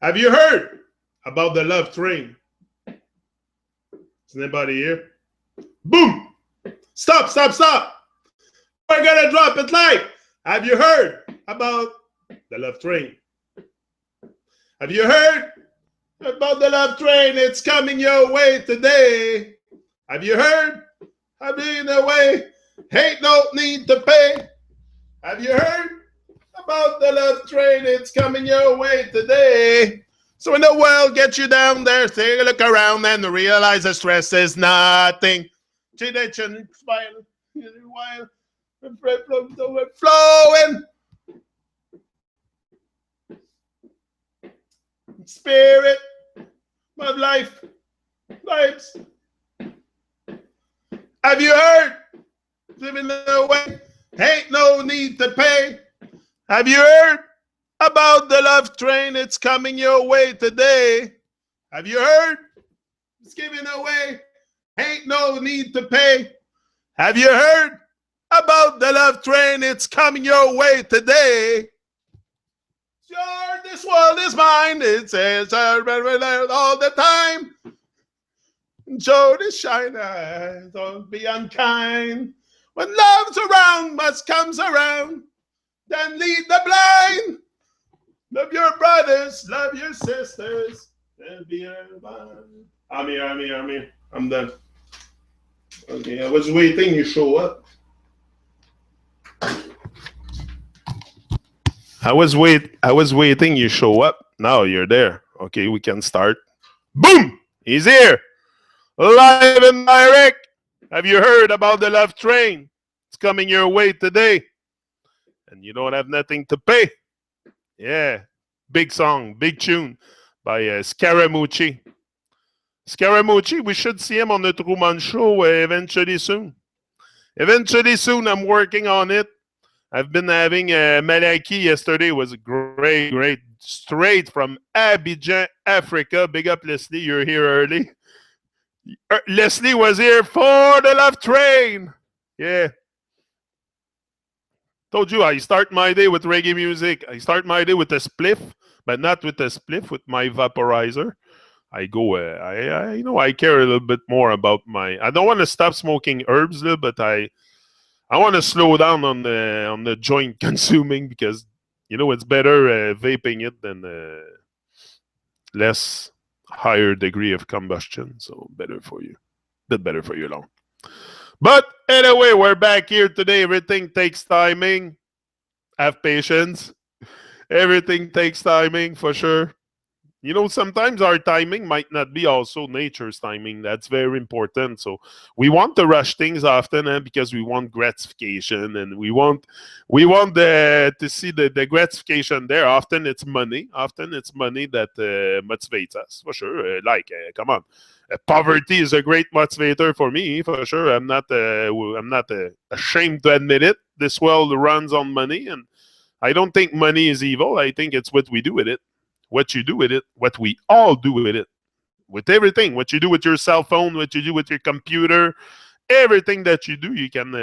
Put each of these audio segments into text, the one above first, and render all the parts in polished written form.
Have you heard about the love train? Is anybody here? Boom! Stop, stop, stop! We're gonna drop it like. Have you heard about the love train? Have you heard about the love train? It's coming your way today. Have you heard? Have you in a way? Ain't no need to pay. Have you heard about the love train? It's coming your way today. So when the world gets you down there, take a look around and realize the stress is nothing. Smile, while flowing. Spirit of life, lives. Have you heard? Living away, ain't no need to pay. Have you heard about the love train? It's coming your way today. Have you heard? It's giving away, ain't no need to pay. Have you heard about the love train? It's coming your way today. Sure, this world is mine. It says all the time. Show the shine eyes, don't be unkind. When love's around, much comes around. Then lead the blind. Love your brothers, love your sisters. And be I'm here. I'm done. Okay, I was waiting you show up. I was waiting you show up. Now you're there. Okay, we can start. Boom! He's here. Live and direct. Have you heard about the love train? It's coming your way today. And you don't have nothing to pay. Yeah. Big song, big tune by Scaramucci. Scaramucci, we should see him on the Truman Show eventually soon. Eventually soon, I'm working on it. I've been having Malaki yesterday. Was great, great. Straight from Abidjan, Africa. Big up, Leslie. You're here early. Leslie was here for the love train. Yeah. Told you I start my day with reggae music. I start my day with a spliff, but not with a spliff, with my vaporizer. I go, I care a little bit more about my, I don't want to stop smoking herbs, but I want to slow down on the joint consuming because, it's better vaping it than less higher degree of combustion. So better for you. Bit better for you long. But anyway, we're back here today. Everything takes timing. Have patience. Everything takes timing for sure. Sometimes our timing might not be also nature's timing. That's very important. So we want to rush things often because we want gratification and we want to see the gratification there. Often it's money. Often it's money that motivates us for sure. Come on. Poverty is a great motivator for me, for sure. I'm not ashamed to admit it. This world runs on money, and I don't think money is evil. I think it's what we do with it, what you do with it, what we all do with it, with everything. What you do with your cell phone, what you do with your computer, everything that you do, you can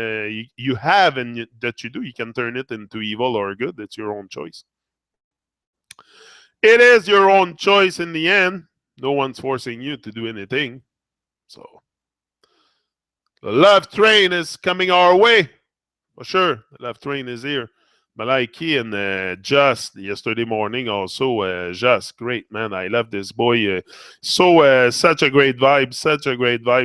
you have and that you do, you can turn it into evil or good. It's your own choice. It is your own choice in the end. No one's forcing you to do anything. So, the love train is coming our way. For sure, the love train is here. Malaiki and Just yesterday morning also. Just, great, man. I love this boy. Such a great vibe.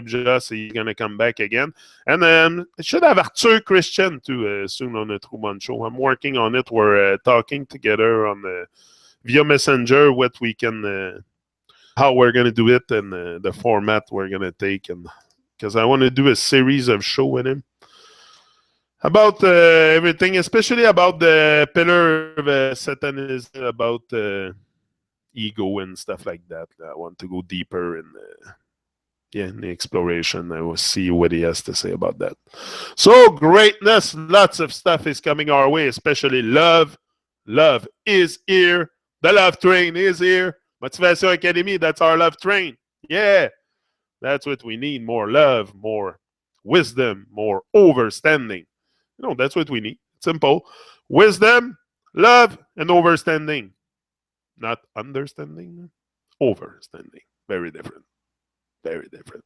Just, he's going to come back again. And I should have Arthur Christian too soon on the Truman Show. I'm working on it. We're talking together on via Messenger what we can... how we're going to do it and the format we're going to take. And because I want to do a series of show with him about everything, especially about the pillar of Satanism, about ego and stuff like that. I want to go deeper in the exploration. I will see what he has to say about that. So greatness, lots of stuff is coming our way, especially love. Love is here. The love train is here. Motivation Academy, that's our love train. Yeah, that's what we need. More love, more wisdom, more understanding. That's what we need. Simple. Wisdom, love, and understanding. Not understanding, overstanding. Very different. Very different.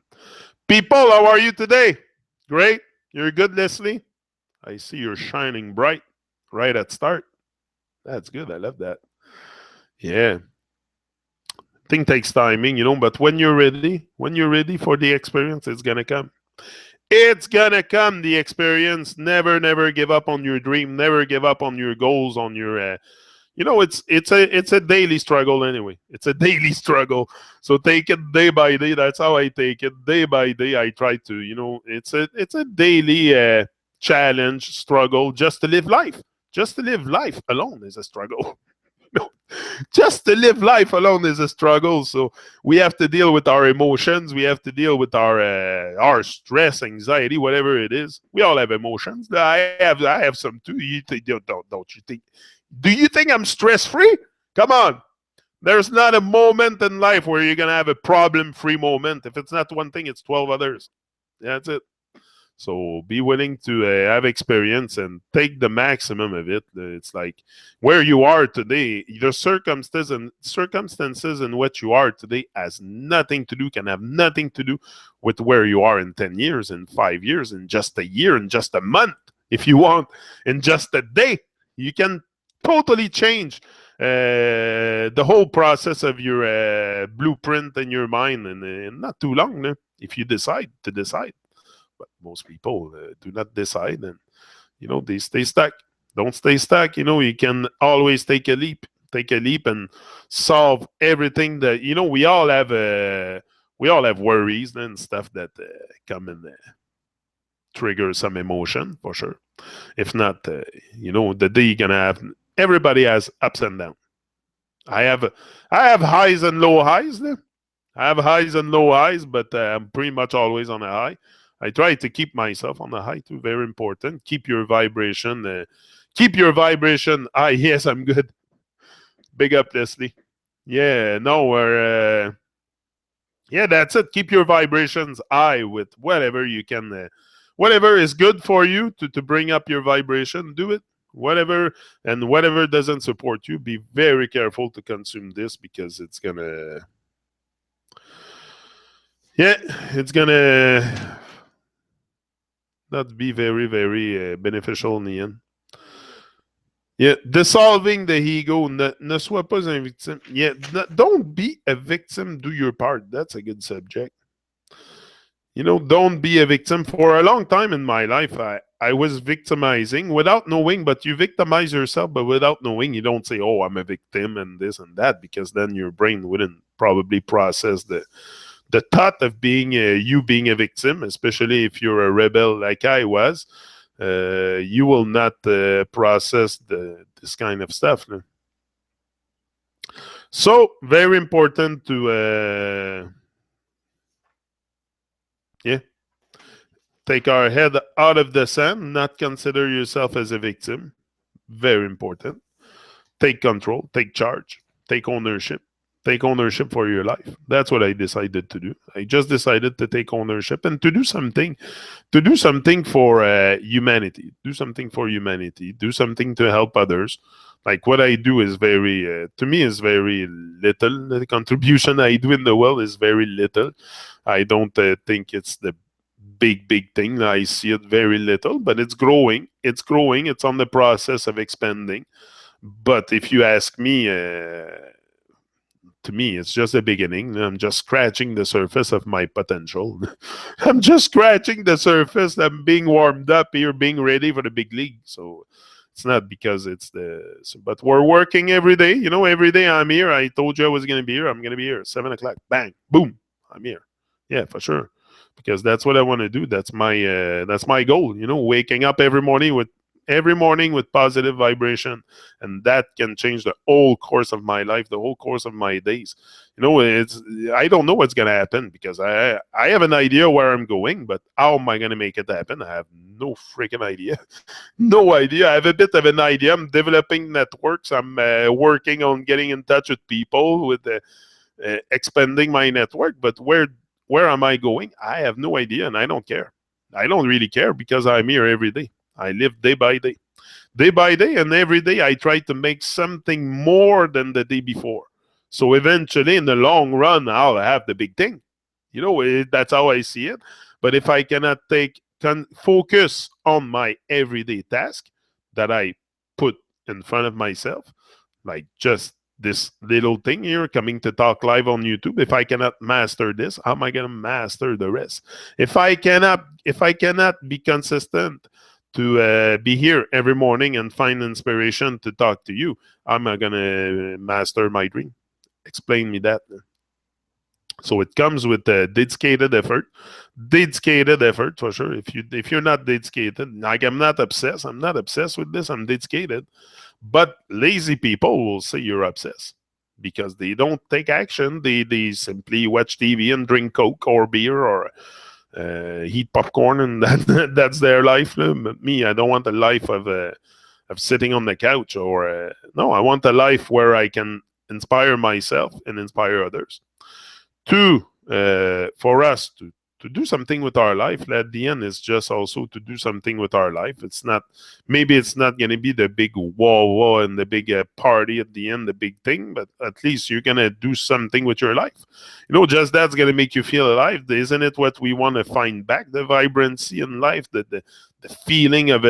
People, how are you today? Great. You're good, Leslie. I see you're shining bright right at start. That's good. I love that. Yeah. Thing takes timing, but when you're ready for the experience, it's gonna come. It's gonna come, the experience. Never, never give up on your dream. Never give up on your goals, on your it's a daily struggle anyway. It's a daily struggle. So take it day by day. That's how I take it. Day by day I try to, it's a daily challenge, struggle, just to live life. Just to live life alone is a struggle. No, just to live life alone is a struggle. So we have to deal with our emotions. We have to deal with our stress, anxiety, whatever it is. We all have emotions. I have some too. Don't you think? Do you think I'm stress free? Come on. There's not a moment in life where you're gonna have a problem free moment. If it's not one thing, it's 12 others. That's it. So be willing to have experience and take the maximum of it. It's like where you are today, the circumstances in what you are today has nothing to do, can have nothing to do with where you are in 10 years, in 5 years, in just a year, in just a month, if you want, in just a day. You can totally change the whole process of your blueprint in your mind in not too long, no? If you decide to decide. But most people do not decide, and they stay stuck. Don't stay stuck. You can always take a leap. Take a leap and solve everything that we all have worries and stuff that come and trigger some emotion for sure. If not, the day you're gonna have. Everybody has ups and downs. I have highs and low highs there. I have highs and low highs, but I'm pretty much always on a high. I try to keep myself on a high too. Very important. Keep your vibration. Keep your vibration high. Yes, I'm good. Big up, Leslie. Yeah, no, we're yeah, that's it. Keep your vibrations high with whatever you can. Whatever is good for you to bring up your vibration, do it. Whatever doesn't support you, be very careful to consume this because it's gonna not be very, very beneficial in the end. Yeah, dissolving the ego. Ne sois pas un victime. Yeah, don't be a victim. Do your part. That's a good subject. Don't be a victim. For a long time in my life, I was victimizing without knowing, but you victimize yourself, but without knowing, you don't say, oh, I'm a victim and this and that, because then your brain wouldn't probably process the thought of you being a victim, especially if you're a rebel like I was. You will not process this kind of stuff. No? So very important to take our head out of the sand, not consider yourself as a victim. Very important. Take control, take charge, take ownership. Take ownership for your life. That's what I decided to do. I just decided to take ownership and to do something for humanity. Do something for humanity. Do something to help others. Like what I do is to me, is very little. The contribution I do in the world is very little. I don't think it's the big thing. I see it very little, but it's growing. It's growing. It's on the process of expanding. But if you ask me, to me, it's just the beginning. I'm just scratching the surface of my potential. I'm just scratching the surface. I'm being warmed up here, being ready for the big league. So it's not because but we're working every day. Every day I'm here. I told you I was going to be here. I'm going to be here. 7 o'clock. Bang. Boom. I'm here. Yeah, for sure. Because that's what I want to do. That's my goal. Waking up every morning with positive vibration, and that can change the whole course of my life, the whole course of my days. I don't know what's going to happen because I have an idea where I'm going, but how am I going to make it happen? I have no freaking idea. No idea. I have a bit of an idea. I'm developing networks. I'm working on getting in touch with people, with expanding my network, but where am I going? I have no idea, and I don't care. I don't really care because I'm here every day. I live day by day, and every day I try to make something more than the day before. So eventually, in the long run, I'll have the big thing. That's how I see it. But if I cannot focus on my everyday task that I put in front of myself, like just this little thing here, coming to talk live on YouTube, if I cannot master this, how am I going to master the rest? If I cannot be consistent to be here every morning and find inspiration to talk to you, how am I going to master my dream? Explain me that. So it comes with a dedicated effort for sure. If you're not dedicated, like I'm not obsessed. I'm not obsessed with this. I'm dedicated. But lazy people will say you're obsessed because they don't take action. They simply watch TV and drink Coke or beer or eat popcorn, and that's their life. But me, I don't want a life of sitting on the couch or no. I want a life where I can inspire myself and inspire others. Two, for us to do something with our life at the end is just also to do something with our life. Maybe it's not going to be the big whoa and the big party at the end, the big thing, but at least you're going to do something with your life. Just that's going to make you feel alive. Isn't it what we want to find back? The vibrancy in life, the feeling of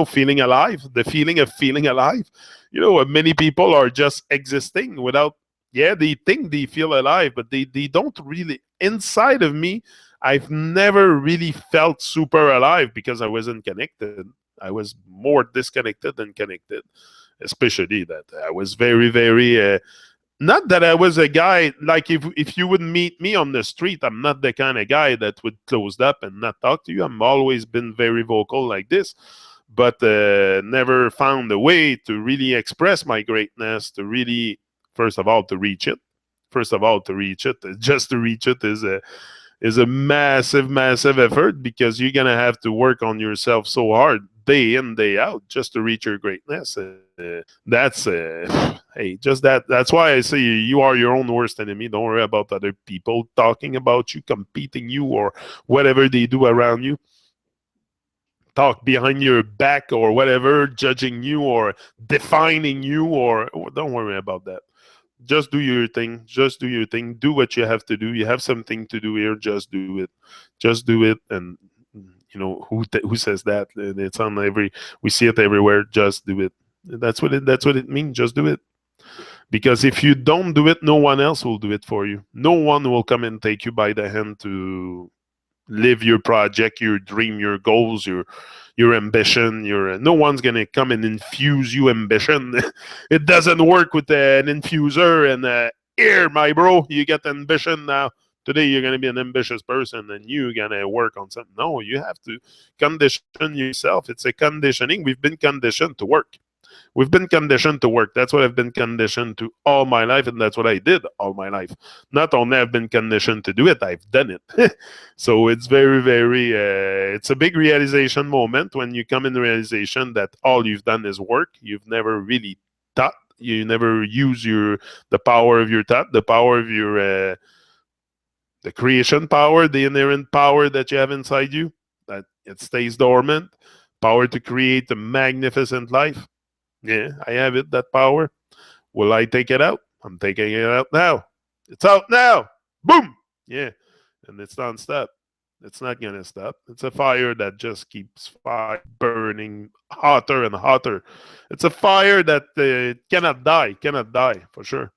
feeling alive, the feeling of feeling alive. Many people are just existing without. Yeah, they think they feel alive, but they don't really. Inside of me, I've never really felt super alive because I wasn't connected. I was more disconnected than connected, especially that I was very, very. Not that I was a guy, like if you would meet me on the street, I'm not the kind of guy that would close up and not talk to you. I'm always been very vocal like this, but never found a way to really express my greatness, to really, first of all, to reach it. Just to reach it is a massive, massive effort because you're gonna have to work on yourself so hard day in, day out just to reach your greatness. That's hey, just that. That's why I say you are your own worst enemy. Don't worry about other people talking about you, competing you, or whatever they do around you. Talk behind your back or whatever, judging you or defining you, or don't worry about that. Just do your thing. Just do your thing. Do what you have to do. You have something to do here. Just do it. Just do it. And who says that? It's on every. We see it everywhere. Just do it. That's what it means. Just do it. Because if you don't do it, no one else will do it for you. No one will come and take you by the hand to live your project, your dream, your goals, your ambition. No one's gonna come and infuse you ambition. It doesn't work with an infuser and here, my bro, you get ambition now. Today you're gonna be an ambitious person and you're gonna work on something. No, you have to condition yourself. It's a conditioning. We've been conditioned to work. We've been conditioned to work. That's what I've been conditioned to all my life, and that's what I did all my life. Not only I've been conditioned to do it, I've done it. So it's very, very. It's a big realization moment when you come in the realization that all you've done is work. You've never really thought. You never use the power of your thought, the power of your the creation power, the inherent power that you have inside you. That it stays dormant. Power to create a magnificent life. Yeah, I have it, that power. Will I take it out? I'm taking it out now. It's out now. Boom. Yeah. And it's non-stop. It's not going to stop. It's a fire that just keeps fire burning hotter and hotter. It's a fire that cannot die for sure.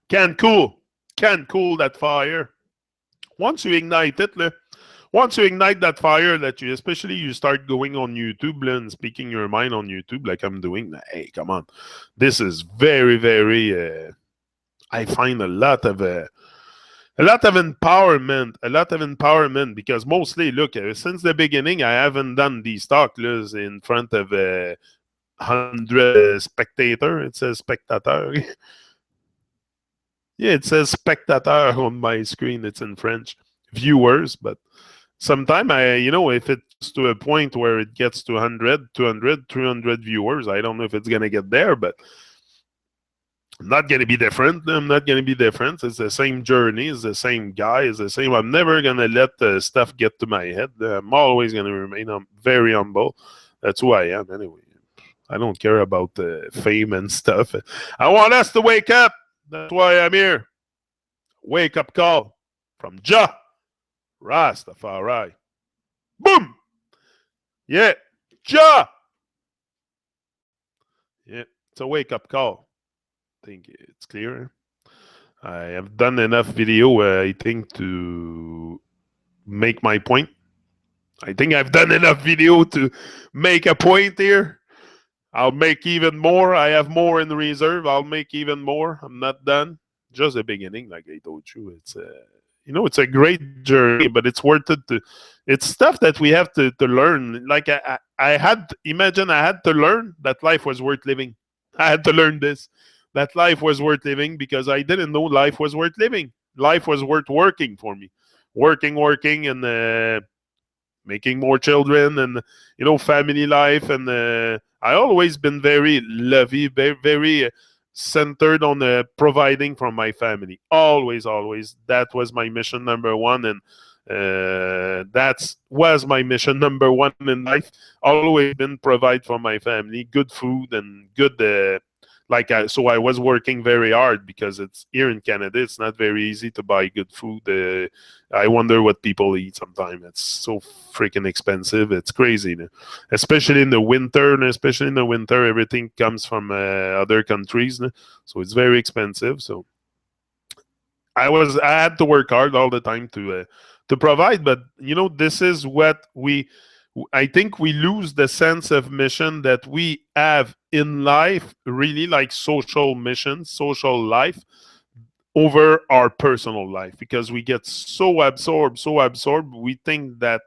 Can't cool that fire. Once you ignite it, once you ignite that fire, that especially you start going on YouTube and speaking your mind on YouTube, like I'm doing. Hey, come on, this is very, very. I find a lot of empowerment because mostly, look, since the beginning, I haven't done these talks in front of 100 spectator. It says spectateur. Yeah, it says spectateur on my screen. It's in French. Viewers, but sometime if it's to a point where it gets to 100, 200, 300 viewers, I don't know if it's going to get there, but I'm not going to be different. It's the same journey. It's the same guy. It's the same. I'm never going to let the stuff get to my head. I'm always going to remain very humble. That's who I am anyway. I don't care about fame and stuff. I want us to wake up. That's why I'm here. Wake up call from Jah Rastafari. Boom! Yeah. Jah! Yeah. It's a wake up call. I think it's clear. I have done enough video, I think, to make my point. I think I've done enough video to make a point here. I'll make even more. I have more in reserve. I'll make even more. I'm not done. Just the beginning, like I told you. It's it's a great journey, but it's worth it. It's stuff that we have to learn. Like I had imagine I had to learn that life was worth living. I had to learn this. That life was worth living because I didn't know life was worth living. Life was worth working for me. Working, and making more children, and family life, and I always been very lovey, very centered on providing for my family. Always that was my mission number one, and that was my mission number one in life. Always been provide for my family, good food and good so I was working very hard because it's here in Canada. It's not very easy to buy good food. I wonder what people eat sometimes. It's so freaking expensive. It's crazy, especially in the winter. And especially in the winter, everything comes from other countries, so it's very expensive. So I had to work hard all the time to provide. But this is what I think we lose the sense of mission that we have in life, really, like social mission, social life, over our personal life, because we get so absorbed. We think that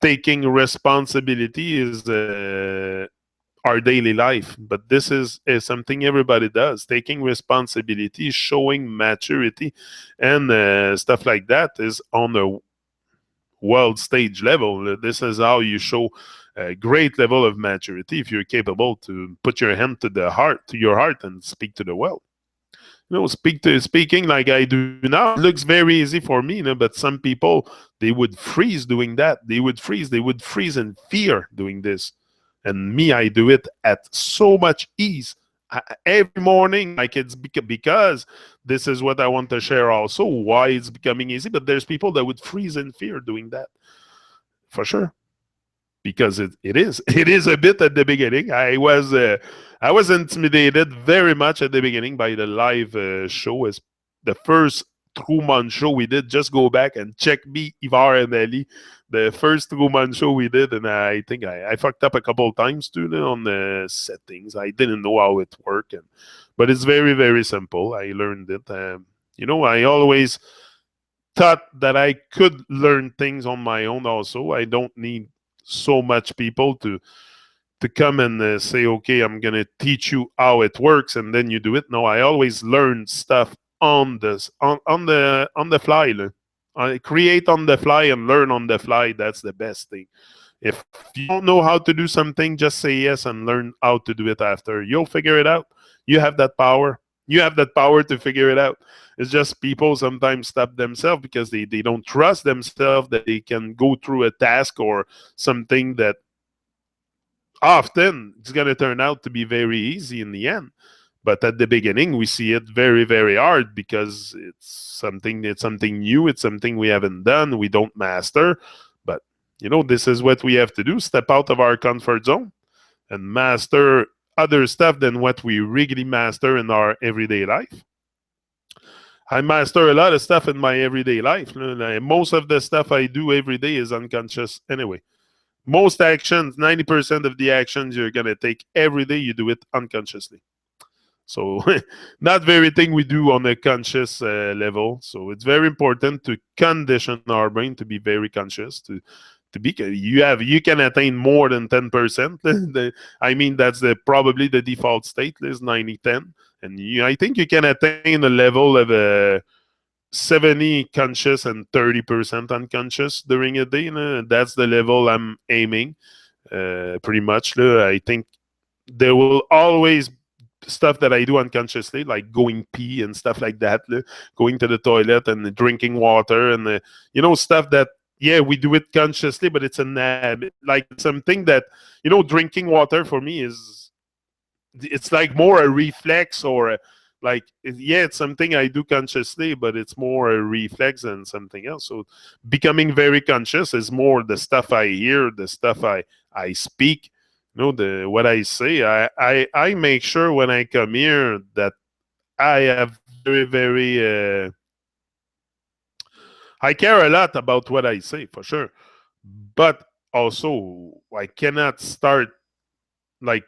taking responsibility is our daily life, but this is something everybody does. Taking responsibility, showing maturity, and stuff like that is on a world stage level. This is how you show a great level of maturity, if you're capable to put your hand to your heart, and speak to the world. Speaking like I do now. It looks very easy for me, but some people, they would freeze doing that. They would freeze in fear doing this. And me, I do it at so much ease. Every morning, like it's because this is what I want to share also, why it's becoming easy. But there's people that would freeze in fear doing that, for sure, because it is a bit at the beginning. I was intimidated very much at the beginning by the live show. As the first 2 month show we did, just go back and check me, Ivar and Ali, the first 2 month show we did, and I think I fucked up a couple of times too on the settings. I didn't know how it worked, but it's very, very simple. I learned it. I always thought that I could learn things on my own also. I don't need so much people to come and say, okay, I'm gonna teach you how it works, and then you do it. No, I always learn stuff on the fly. I create on the fly and learn on the fly. That's the best thing. If you don't know how to do something, just say yes and learn how to do it after. You'll figure it out. You have that power. You have that power to figure it out. It's just people sometimes stop themselves because they don't trust themselves that they can go through a task or something that often it's going to turn out to be very easy in the end. But at the beginning, we see it very, very hard because it's something new. It's something we haven't done. We don't master. But, this is what we have to do. Step out of our comfort zone and master other stuff than what we really master in our everyday life. I master a lot of stuff in my everyday life. Most of the stuff I do every day is unconscious anyway. Most actions, 90% of the actions you're going to take every day, you do it unconsciously. So not everything we do on a conscious level. So it's very important to condition our brain to be very conscious, to be, you can attain more than 10%. I mean, that's probably the default state is 90-10. And I think you can attain a level of 70 conscious and 30% unconscious during a day. That's the level I'm aiming, pretty much. I think there will always stuff that I do unconsciously, like going pee and stuff like that, going to the toilet and drinking water, and stuff that, yeah, we do it consciously, but it's an habit. Like something that, drinking water for me is it's like more a reflex or like yeah, it's something I do consciously, but it's more a reflex than something else. So becoming very conscious is more the stuff I hear, the stuff I speak, the what I say. I make sure when I come here that I have very I care a lot about what I say for sure, but also I cannot start like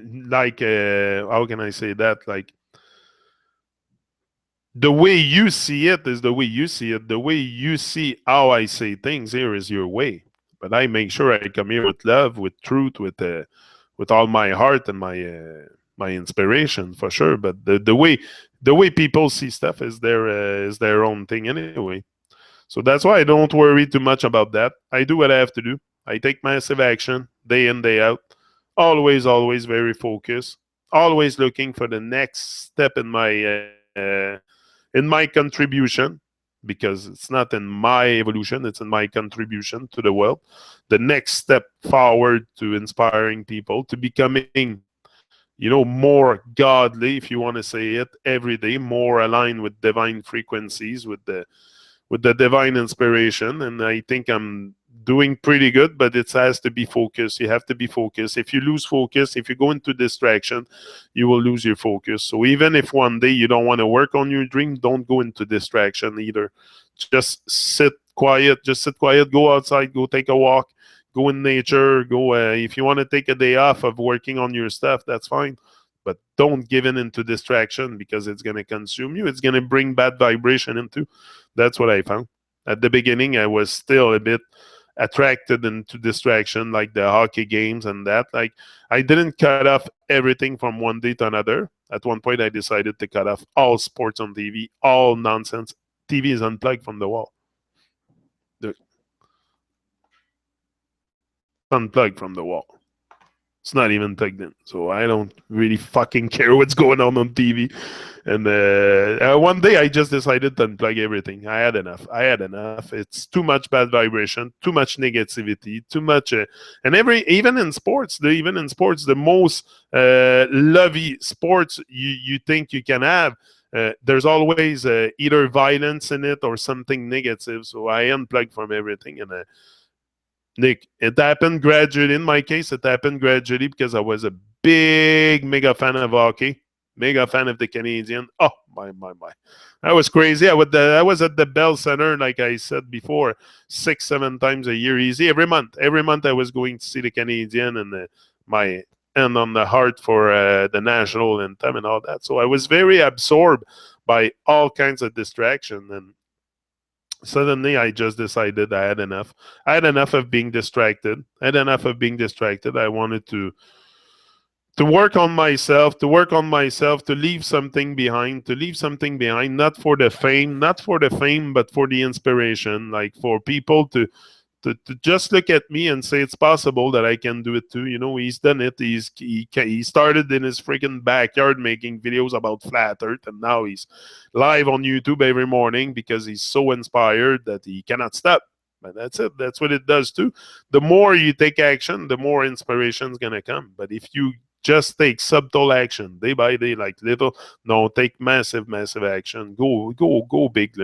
like how can I say that, like the way you see it is the way you see it. The way you see how I say things here is your way. But I make sure I come here with love, with truth, with all my heart and my inspiration for sure. But the way people see stuff is their own thing anyway. So that's why I don't worry too much about that. I do what I have to do. I take massive action day in day out. Always very focused. Always looking for the next step in my contribution, because it's not in my evolution, it's in my contribution to the world. The next step forward to inspiring people to becoming, more godly, if you want to say it, every day, more aligned with divine frequencies, with the divine inspiration. And I think I'm doing pretty good, but it has to be focused. You have to be focused. If you lose focus, if you go into distraction, you will lose your focus. So even if one day you don't want to work on your dream, don't go into distraction either. Just sit quiet, go outside, go take a walk, go in nature, go if you want to take a day off of working on your stuff, that's fine. But don't give in into distraction, because it's going to consume you. It's going to bring bad vibration into. That's what I found. At the beginning, I was still a bit attracted into distraction, like the hockey games and that. Like, I didn't cut off everything from one day to another. At one point, I decided to cut off all sports on TV, all nonsense. TV is unplugged from the wall. It's unplugged from the wall. It's not even plugged in. So I don't really fucking care what's going on TV. And one day I just decided to unplug everything. I had enough. It's too much bad vibration, too much negativity, too much. And even in sports, the most lovey sports you think you can have, there's always either violence in it or something negative. So I unplugged from everything. And Nick, it happened gradually. In my case, it happened gradually because I was a big, mega fan of hockey, mega fan of the Canadian. Oh, my. That was crazy. I was at the Bell Center, like I said before, 6, 7 times a year, easy. Every month. Every month I was going to see the Canadian, and my hand on the heart for the national anthem and all that. So I was very absorbed by all kinds of distraction. And suddenly I just decided I had enough. I had enough of being distracted. I wanted to work on myself, to leave something behind, not for the fame, but for the inspiration, like for people to just look at me and say it's possible that I can do it too. He's done it. He started in his freaking backyard making videos about flat Earth, and now he's live on YouTube every morning because he's so inspired that he cannot stop. But that's it. That's what it does too. The more you take action, the more inspiration is gonna come. But if you just take subtle action day by day, like little, no, take massive action. Go big.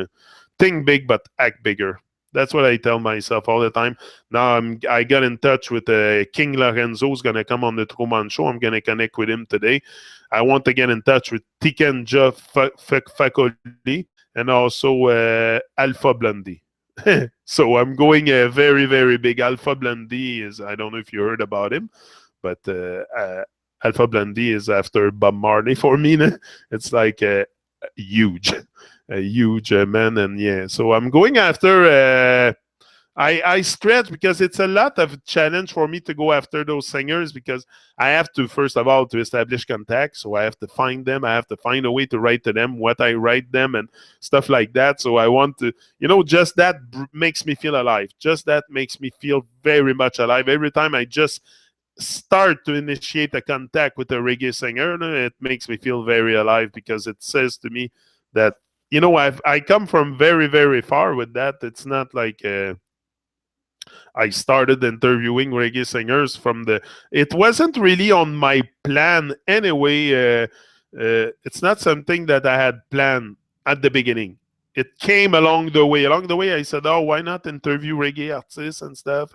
Think big, but act bigger. That's what I tell myself all the time. Now I got in touch with King Lorenzo, who's going to come on the Truman Show. I'm going to connect with him today. I want to get in touch with Tikenja Fakoli and also Alpha Blondie. So I'm going very, very big. Alpha Blondie is, I don't know if you heard about him, but Alpha Blondie is after Bob Marley for me. It's like huge. A huge man. And yeah, so I'm going after I stretch because it's a lot of challenge for me to go after those singers, because I have to, first of all, to establish contact. So I have to find them. I have to find a way to write to them what I write them and stuff like that. So I want to, just that makes me feel alive. Just that makes me feel very much alive. Every time I just start to initiate a contact with a reggae singer, it makes me feel very alive, because it says to me that I come from very, very far with that. It's not like I started interviewing reggae singers from the. It wasn't really on my plan anyway. It's not something that I had planned at the beginning. It came along the way. Along the way, I said, "Oh, why not interview reggae artists and stuff?"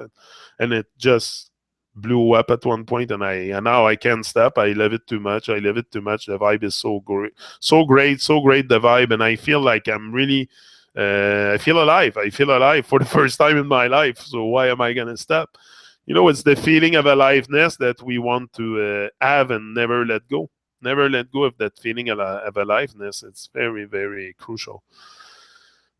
And it just blew up at one point, and now I can't stop. I love it too much. I love it too much. The vibe is so great, so great, so great. The vibe, and I feel like I'm really I feel alive. I feel alive for the first time in my life. So why am I gonna stop? It's the feeling of aliveness that we want to have and never let go. Never let go of that feeling of aliveness. It's very, very crucial.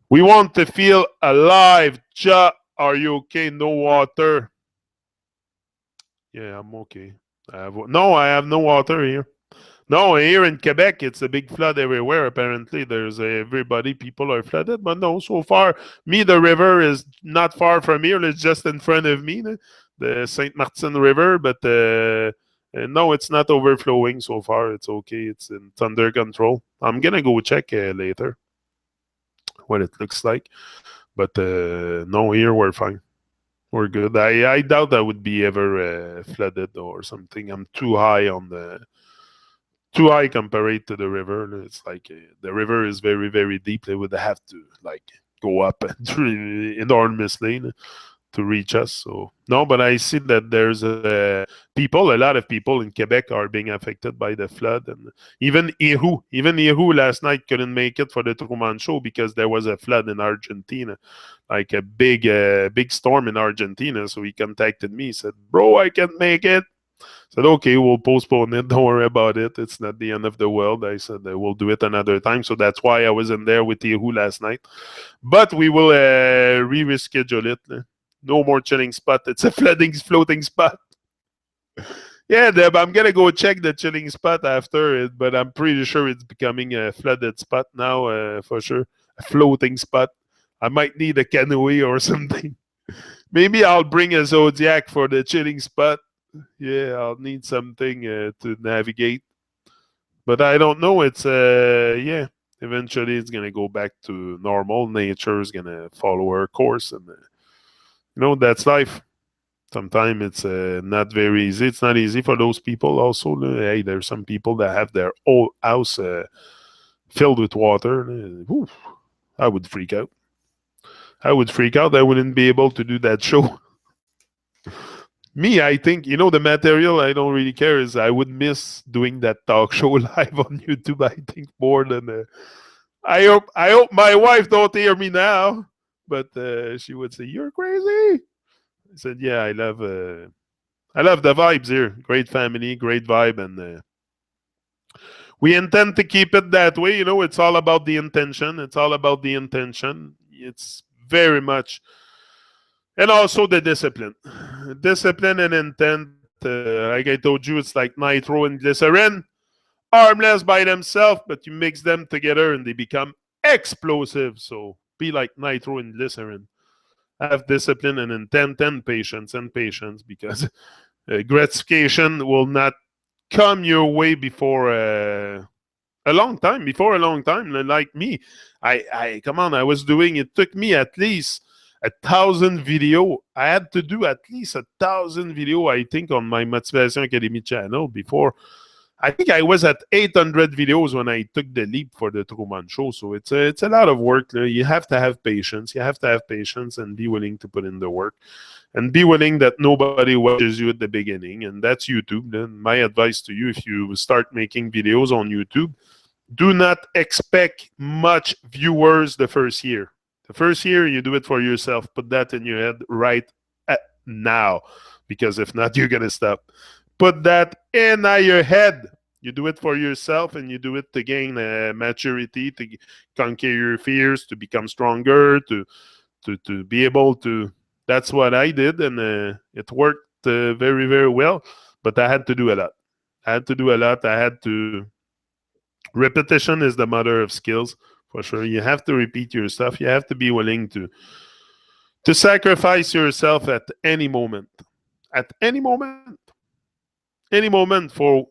We want to feel alive. Ja, are you okay? No water. Yeah, I'm okay. I have no water here. No, here in Quebec, it's a big flood everywhere. Apparently, people are flooded. But no, so far, the river is not far from here. It's just in front of me, the Saint Martin River. But no, it's not overflowing so far. It's okay. It's under control. I'm gonna go check later what it looks like. But no, here we're fine. We're good. I doubt I would be ever flooded or something. I'm too high compared to the river. It's like the river is very, very deep. They would have to like go up enormously to reach us. So no, but I see that there's a lot of people in Quebec are being affected by the flood, and even Ihu last night couldn't make it for the Truman show because there was a flood in Argentina, like a big storm in Argentina. So he contacted me, he said, "Bro, I can't make it." Said, okay, we'll postpone it. Don't worry about it. It's not the end of the world. I said, we'll do it another time. So that's why I was in there with Yahoo last night. But we will reschedule it. No more chilling spot. It's a floating spot. Yeah, Deb, I'm going to go check the chilling spot after it, but I'm pretty sure it's becoming a flooded spot now, for sure. A floating spot. I might need a canoe or something. Maybe I'll bring a Zodiac for the chilling spot. Yeah, I'll need something to navigate. But I don't know. It's yeah. Eventually, it's gonna go back to normal. Nature is gonna follow her course, and that's life. Sometimes it's not very easy. It's not easy for those people. Also, hey, there's some people that have their whole house filled with water. Oof, I would freak out. I would freak out. I wouldn't be able to do that show. Me, I think, the material I don't really care is I would miss doing that talk show live on YouTube. I think more than I hope my wife don't hear me now, but she would say you're crazy. I said, yeah, I love the vibes here. Great family, great vibe, and we intend to keep it that way. It's all about the intention. It's all about the intention. It's very much, and also the discipline and intent. Like I told you, it's like nitro and glycerin, harmless by themselves, but you mix them together and they become explosive. So be like nitro and glycerin. Have discipline and intent and patience, because gratification will not come your way before a long time. Like me, I come on. I was doing. It took me at least 1,000 video. I had to do at least 1,000 video, I think, on my Motivation Academy channel before. I think I was at 800 videos when I took the leap for the Truman Show. So it's a lot of work. You have to have patience. You have to have patience and be willing to put in the work, and be willing that nobody watches you at the beginning. And that's YouTube. Then my advice to you, if you start making videos on YouTube, do not expect much viewers the first year. The first year, you do it for yourself. Put that in your head right now, because if not, you're going to stop. Put that in your head. You do it for yourself, and you do it to gain maturity, to conquer your fears, to become stronger, to be able to. That's what I did, and it worked very, very well. But I had to do a lot. I had to. Repetition is the mother of skills, for sure. You have to repeat your stuff. You have to be willing to sacrifice yourself at any moment. At any moment. Any moment for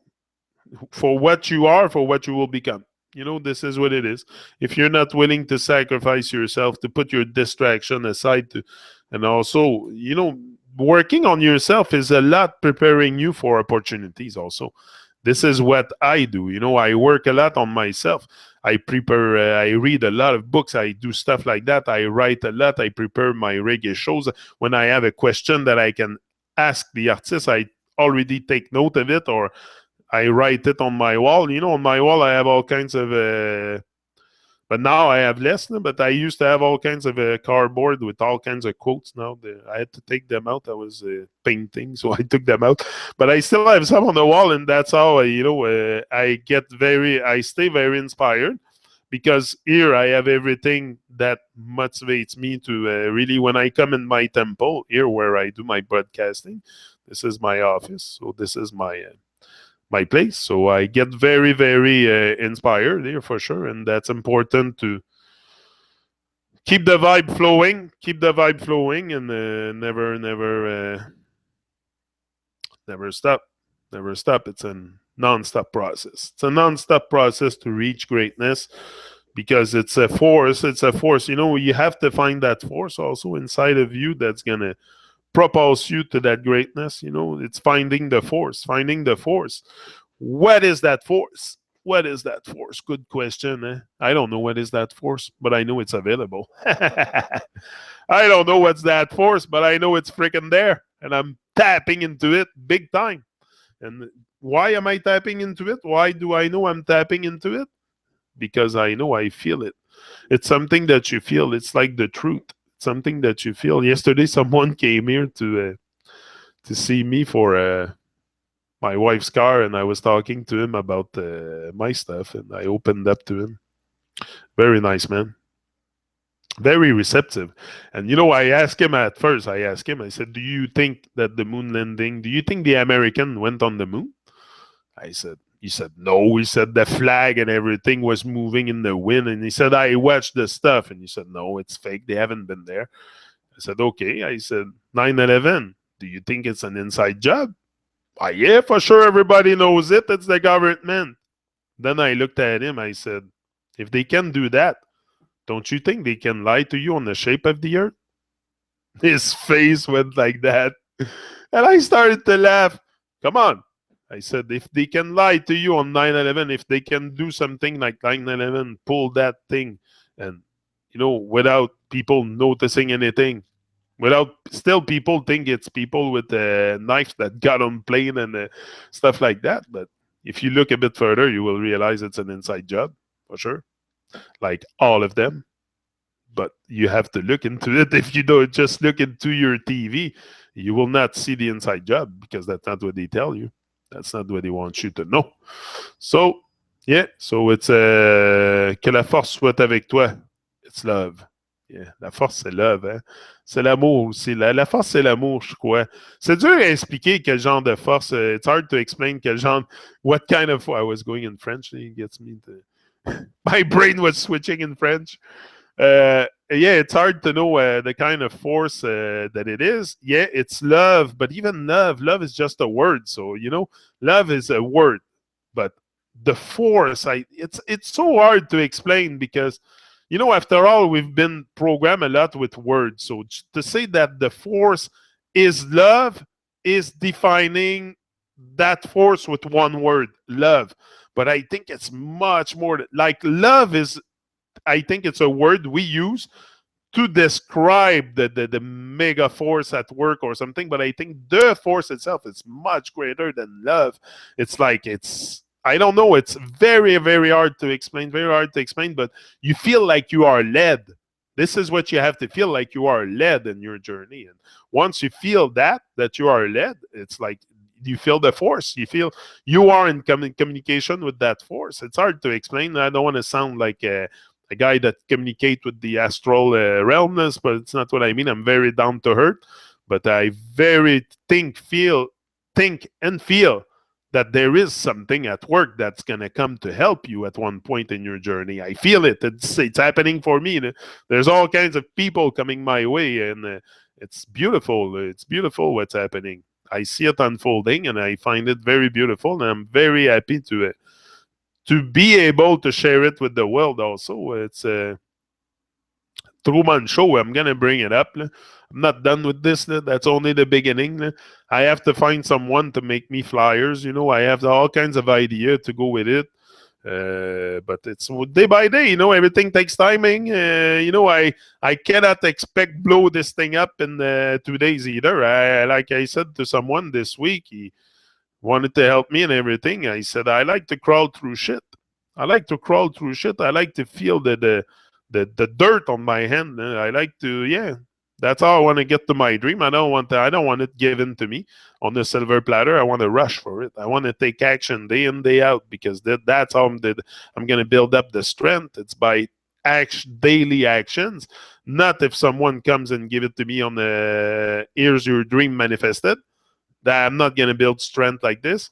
what you are, for what you will become. This is what it is. If you're not willing to sacrifice yourself, to put your distraction aside, and also, working on yourself is a lot preparing you for opportunities also. This is what I do. I work a lot on myself. I prepare, I read a lot of books. I do stuff like that. I write a lot. I prepare my reggae shows. When I have a question that I can ask the artist, I already take note of it, or I write it on my wall. On my wall, I have all kinds of but now I have less. But I used to have all kinds of cardboard with all kinds of quotes. Now I had to take them out. I was painting, so I took them out. But I still have some on the wall, and that's how I stay very inspired, because here I have everything that motivates me to really, when I come in my temple here where I do my broadcasting. This is my office, so this is my place. So I get very, very inspired here for sure. And that's important to keep the vibe flowing, and never stop. Never stop. It's a non-stop process. It's a non-stop process to reach greatness, because it's a force. It's a force. You have to find that force also inside of you that's going to propels you to that greatness. It's finding the force. What is that force? Good question. I don't know what is that force, but I know it's available. I don't know what's that force, but I know it's freaking there, and I'm tapping into it big time. And why am I tapping into it? Why do I know I'm tapping into it? Because I know I feel it. It's something that you feel. It's like the truth. Something that you feel. Yesterday, someone came here to see me for my wife's car, and I was talking to him about my stuff, and I opened up to him. Very nice man. Very receptive. And I asked him at first, I said, do you think that the moon landing, do you think the American went on the moon? He said, no. He said the flag and everything was moving in the wind. And he said, I watched the stuff. And he said, no, it's fake. They haven't been there. I said, okay. I said, 9/11, do you think it's an inside job? Yeah, for sure. Everybody knows it. It's the government. Then I looked at him. I said, if they can do that, don't you think they can lie to you on the shape of the earth? His face went like that. And I started to laugh. Come on. I said, if they can lie to you on 9/11, if they can do something like 9/11, pull that thing, and, without people noticing anything, without still people think it's people with a knife that got on plane and stuff like that. But if you look a bit further, you will realize it's an inside job, for sure. Like all of them. But you have to look into it. If you don't just look into your TV, you will not see the inside job, because that's not what they tell you. That's not what they want you to know. So, yeah. So it's que la force soit avec toi. It's love. Yeah. La force, c'est love. Hein? C'est l'amour aussi. La force, c'est l'amour, je crois. C'est dur à expliquer quel genre de force. It's hard to explain quel genre. What kind of. I was going in French. It gets me to. My brain was switching in French. Yeah, it's hard to know the kind of force that it is. Yeah, it's love, but even love is just a word. So love is a word, but the force, it's so hard to explain, because after all, we've been programmed a lot with words. So to say that the force is love is defining that force with one word, love. But I think it's much more like love is. I think it's a word we use to describe the mega force at work or something, but I think the force itself is much greater than love. It's like I don't know, it's very, very hard to explain, but you feel like you are led. This is what you have to feel, like you are led in your journey. And once you feel that you are led, it's like you feel the force. You feel you are in communication with that force. It's hard to explain. I don't want to sound like a guy that communicates with the astral realmness, but it's not what I mean. I'm very down to earth, but I very think and feel that there is something at work that's going to come to help you at one point in your journey. I feel it. It's happening for me. There's all kinds of people coming my way, and it's beautiful. It's beautiful what's happening. I see it unfolding, and I find it very beautiful, and I'm very happy to to be able to share it with the world also. It's a Truman Show. I'm going to bring it up. I'm not done with this. That's only the beginning. I have to find someone to make me flyers. I have all kinds of ideas to go with it. But it's day by day. Everything takes timing. I cannot expect blow this thing up in 2 days either. Like I said to someone this week, he wanted to help me and everything. I said I like to crawl through shit. I like to crawl through shit. I like to feel the dirt on my hand. I like to, yeah. That's how I want to get to my dream. I don't want it given to me on a silver platter. I want to rush for it. I want to take action day in, day out, because that's how I'm going to build up the strength. It's by daily actions, not if someone comes and give it to me on the here's your dream manifested. That I'm not going to build strength like this.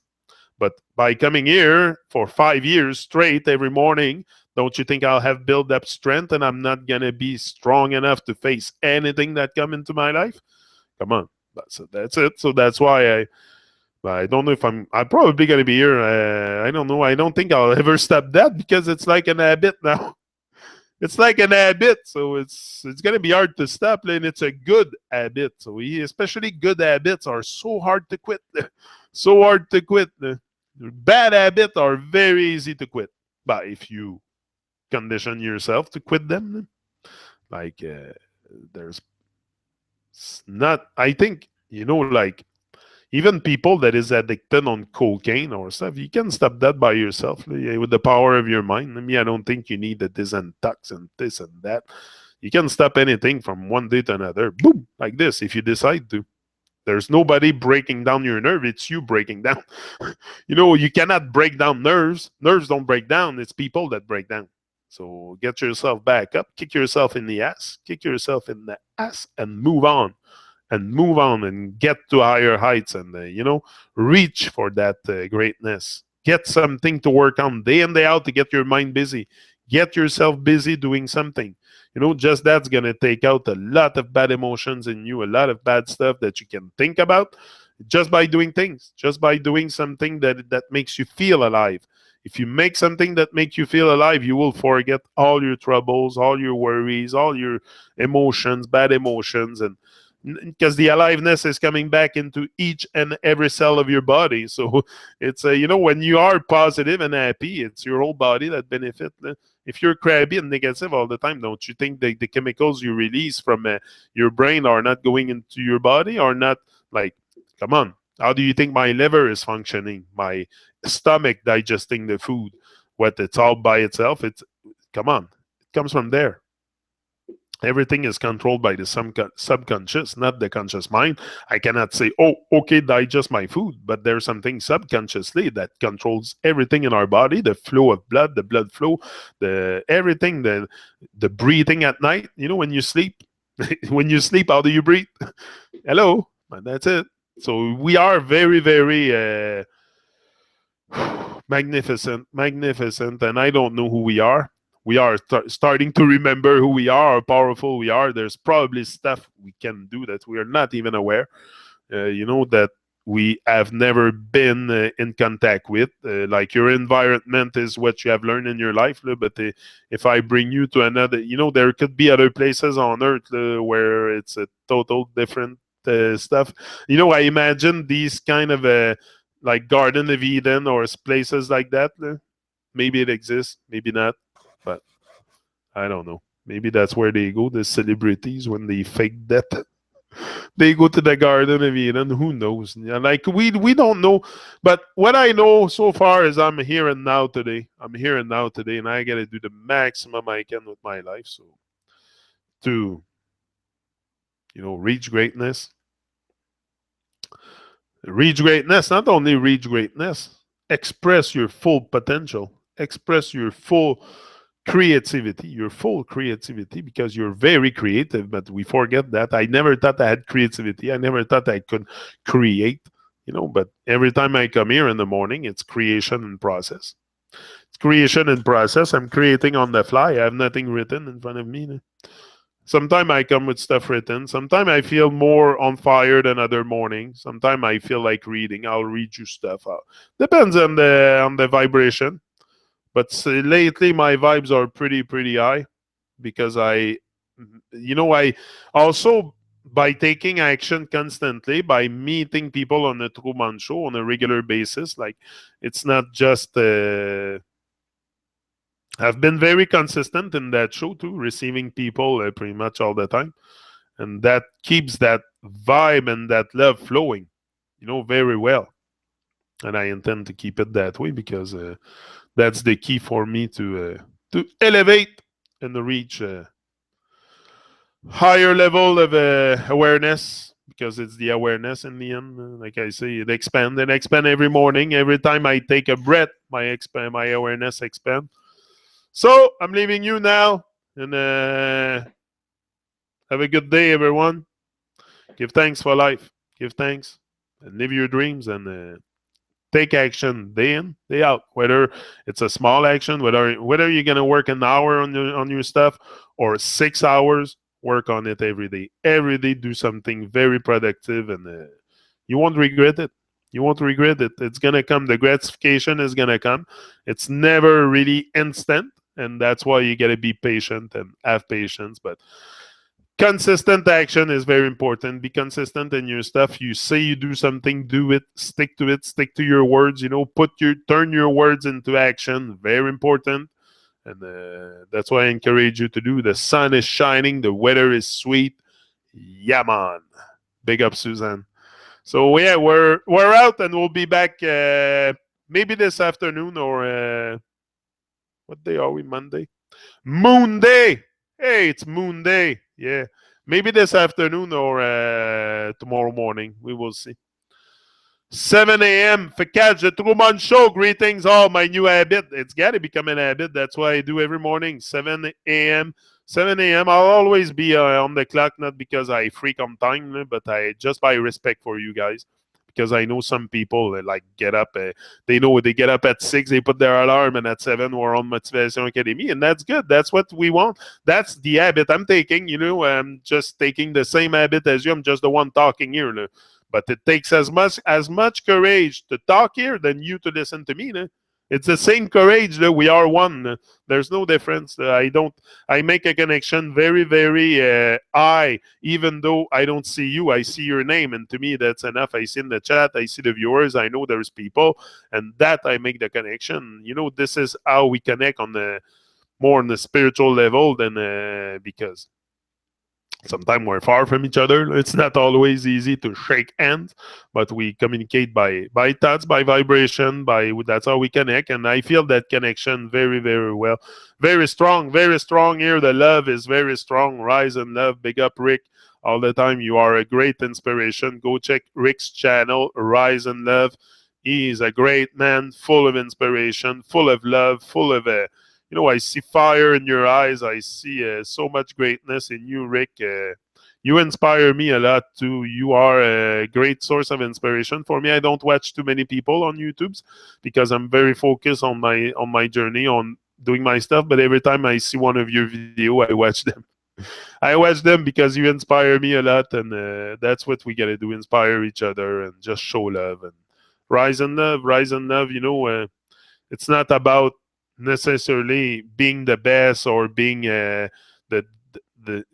But by coming here for 5 years straight every morning, don't you think I'll have built up strength and I'm not going to be strong enough to face anything that come into my life? Come on. That's it. So that's why I don't know if I'm probably going to be here. I don't know. I don't think I'll ever stop that, because it's like an habit now. It's like an habit, so it's going to be hard to stop, and it's a good habit. So especially good habits are so hard to quit. So hard to quit. Bad habits are very easy to quit. But if you condition yourself to quit them, like there's not, I think, like even people that is addicted on cocaine or stuff, you can stop that by yourself with the power of your mind. I don't think you need a disintox and this and that. You can stop anything from one day to another, boom, like this, if you decide to. There's nobody breaking down your nerve. It's you breaking down. You cannot break down nerves. Nerves don't break down. It's people that break down. So get yourself back up, kick yourself in the ass, and move on. And move on and get to higher heights, and reach for that greatness. Get something to work on day in, day out, to get your mind busy. Get yourself busy doing something. Just that's going to take out a lot of bad emotions in you, a lot of bad stuff that you can think about just by doing things, just by doing something that makes you feel alive. If you make something that makes you feel alive, you will forget all your troubles, all your worries, all your emotions, bad emotions, and because the aliveness is coming back into each and every cell of your body. So it's when you are positive and happy, it's your whole body that benefits. If you're crabby and negative all the time, don't you think the chemicals you release from your brain are not going into your body, or not? Like, come on, how do you think my liver is functioning, my stomach digesting the food? What, it's all by itself? Come on, it comes from there. Everything is controlled by the subconscious, not the conscious mind. I cannot say, oh, okay, digest my food, but there's something subconsciously that controls everything in our body, the flow of blood, the blood flow, everything, the breathing at night. When you sleep, when you sleep, how do you breathe? Hello, and that's it. So we are very, very magnificent, and I don't know who we are. We are starting to remember who we are, how powerful we are. There's probably stuff we can do that we are not even aware, that we have never been in contact with. Like, your environment is what you have learned in your life. But if I bring you to another, there could be other places on Earth where it's a total different stuff. I imagine these kind of like Garden of Eden or places like that. Maybe it exists, maybe not. But I don't know. Maybe that's where they go, the celebrities, when they fake death. They go to the Garden of Eden. Who knows? Like, we don't know. But what I know so far is I'm here and now today. And I gotta do the maximum I can with my life. So to reach greatness. Not only reach greatness, express your full potential. Express your full creativity, because you're very creative, but we forget that. I never thought I had creativity. I never thought I could create, but every time I come here in the morning, it's creation and process. I'm creating on the fly. I have nothing written in front of me. Sometimes I come with stuff written. Sometimes I feel more on fire than other mornings. Sometimes I feel like reading. I'll read you stuff out. Depends on the vibration. But lately, my vibes are pretty high because I also, by taking action constantly, by meeting people on the Truman Show on a regular basis, like it's not just. I've been very consistent in that show too, receiving people pretty much all the time, and that keeps that vibe and that love flowing, very well. And I intend to keep it that way because that's the key for me to elevate and reach a higher level of awareness, because it's the awareness in the end. Like I say, it expand and expand every morning. Every time I take a breath, my awareness expand. So I'm leaving you now, and have a good day, everyone. Give thanks for life. Give thanks and live your dreams, and take action day in, day out. Whether it's a small action, whether you're gonna work an hour on your stuff or 6 hours, work on it every day. Every day, do something very productive, and you won't regret it. You won't regret it. It's gonna come. The gratification is gonna come. It's never really instant, and that's why you gotta be patient and have patience. But consistent action is very important. Be consistent in your stuff. You say you do something, do it, stick to it, stick to your words. Turn your words into action. Very important. And that's what I encourage you to do. The sun is shining, the weather is sweet. Yeah, man. Big up, Suzanne. So yeah, we're out, and we'll be back maybe this afternoon, or what day are we? Monday? Moon Day. Hey, it's Moon Day. Yeah. Maybe this afternoon or tomorrow morning. We will see. 7 a.m. for catch the Truman Show. Greetings, all. My new habit. It's got to become an habit. That's why I do every morning. 7 a.m. 7 a.m. I'll always be on the clock, not because I freak on time, but I just by respect for you guys. Because I know some people like get up. They know they get up at 6. They put their alarm, and at 7 we're on Motivation Academy, and that's good. That's what we want. That's the habit I'm taking. I'm just taking the same habit as you. I'm just the one talking here. But it takes as much courage to talk here than you to listen to me. It's the same courage. We are one. There's no difference. I make a connection very, very high. Even though I don't see you, I see your name. And to me, that's enough. I see in the chat, I see the viewers. I know there's people. And that I make the connection. This is how we connect more on the spiritual level than because sometimes we're far from each other. It's not always easy to shake hands, but we communicate by thoughts, by vibration, that's how we connect. And I feel that connection very, very well. Very strong here. The love is very strong. Rise and love. Big up, Rick. All the time. You are a great inspiration. Go check Rick's channel, Rise and Love. He is a great man, full of inspiration, full of love, full of I see fire in your eyes. I see so much greatness in you, Rick. You inspire me a lot too. You are a great source of inspiration for me. I don't watch too many people on YouTube because I'm very focused on my journey, on doing my stuff. But every time I see one of your videos, I watch them. I watch them because you inspire me a lot, and that's what we gotta do: inspire each other and just show love and rise and love, rise and love. It's not about necessarily being the best or being the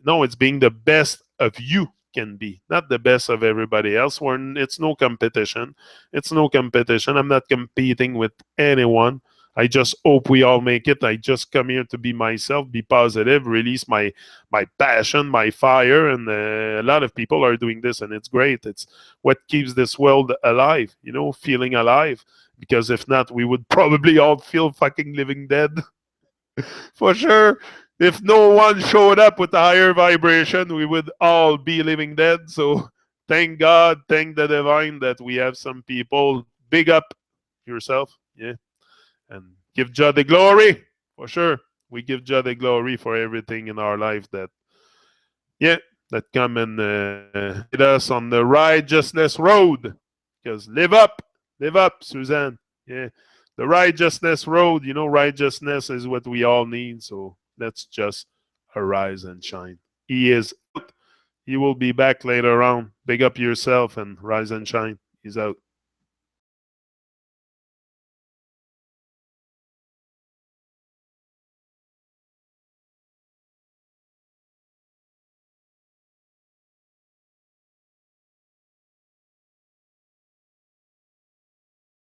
no, it's being the best of you can be, not the best of everybody else. It's no competition. I'm not competing with anyone. I just hope we all make it. I just come here to be myself, be positive, release my passion, my fire, and a lot of people are doing this, and it's great. It's what keeps this world alive, feeling alive. Because if not, we would probably all feel fucking living dead. For sure. If no one showed up with a higher vibration, we would all be living dead. So thank God, thank the divine that we have some people. Big up yourself. Yeah. And give Jah the glory. For sure. We give Jah the glory for everything in our life that come and hit us on the righteousness road. Because live up, Suzanne. Yeah. The righteousness road, righteousness is what we all need. So let's just arise and shine. He is out. He will be back later on. Big up yourself and rise and shine. He's out.